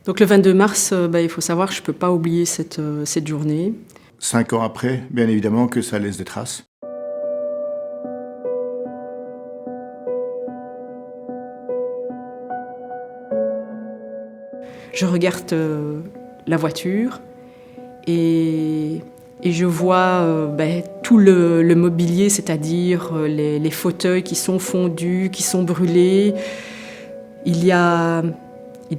Donc le 22 mars, il faut savoir que je ne peux pas oublier cette journée. 5 ans après, bien évidemment que ça laisse des traces. Je regarde la voiture et je vois tout le mobilier, c'est-à-dire les fauteuils qui sont fondus, qui sont brûlés. Il y a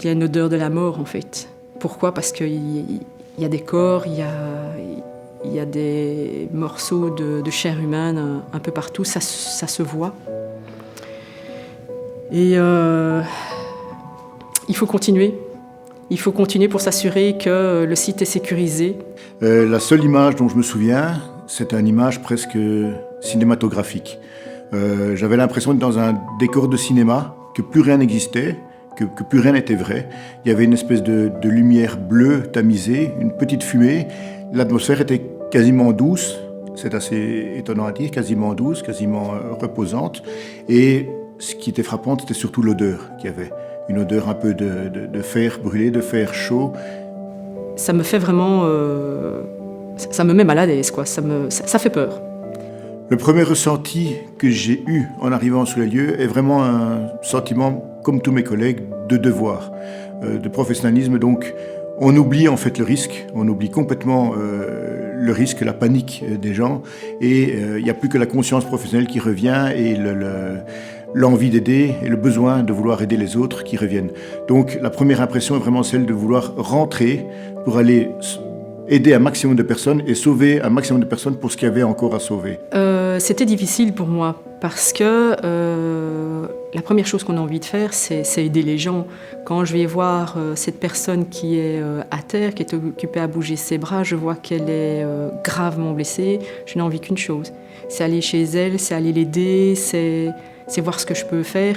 une odeur de la mort en fait. Pourquoi ? Parce qu'il y a des corps, il y a des morceaux de chair humaine un peu partout, ça se voit. Et il faut continuer. Il faut continuer pour s'assurer que le site est sécurisé. La seule image dont je me souviens, c'est une image presque cinématographique. J'avais l'impression d'être dans un décor de cinéma, que plus rien n'existait, que plus rien n'était vrai. Il y avait une espèce de lumière bleue tamisée, une petite fumée. L'atmosphère était quasiment douce, c'est assez étonnant à dire, quasiment douce, quasiment reposante. Et ce qui était frappant, c'était surtout l'odeur qu'il y avait. Une odeur un peu de fer brûlé, de fer chaud. Ça me fait vraiment... ça me met mal à l'aise, quoi. Ça fait peur. Le premier ressenti que j'ai eu en arrivant sur les lieux est vraiment un sentiment, comme tous mes collègues, de devoir, de professionnalisme. Donc, on oublie en fait le risque, on oublie complètement le risque, la panique des gens. Et il n'y a plus que la conscience professionnelle qui revient et l'envie d'aider et le besoin de vouloir aider les autres qui reviennent. Donc la première impression est vraiment celle de vouloir rentrer pour aller aider un maximum de personnes et sauver un maximum de personnes pour ce qu'il y avait encore à sauver. C'était difficile pour moi parce que la première chose qu'on a envie de faire, c'est aider les gens. Quand je vais voir cette personne qui est à terre, qui est occupée à bouger ses bras, je vois qu'elle est gravement blessée. Je n'ai envie qu'une chose, c'est aller chez elle, c'est aller l'aider, c'est voir ce que je peux faire.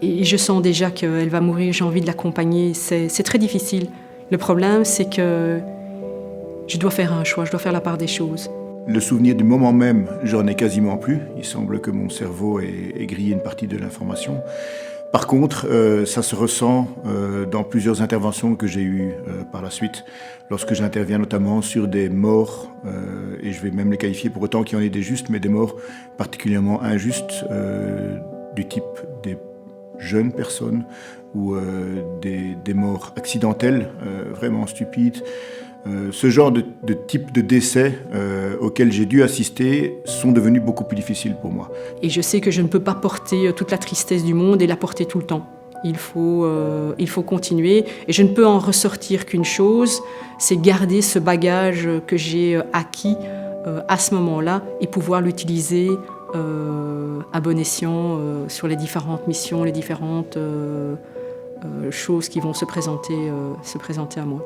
Et je sens déjà qu'elle va mourir, j'ai envie de l'accompagner. C'est très difficile. Le problème, c'est que je dois faire un choix, je dois faire la part des choses. Le souvenir du moment même, j'en ai quasiment plus. Il semble que mon cerveau ait grillé une partie de l'information. Par contre, ça se ressent dans plusieurs interventions que j'ai eues par la suite, lorsque j'interviens notamment sur des morts, et je vais même les qualifier pour autant qu'il y en ait des justes, mais des morts particulièrement injustes, du type des jeunes personnes ou des morts accidentelles, vraiment stupides. Ce genre de type de décès auxquels j'ai dû assister sont devenus beaucoup plus difficiles pour moi. Et je sais que je ne peux pas porter toute la tristesse du monde et la porter tout le temps. Il faut continuer et je ne peux en ressortir qu'une chose, c'est garder ce bagage que j'ai acquis à ce moment-là et pouvoir l'utiliser à bon escient sur les différentes missions, les différentes choses qui vont se présenter à moi.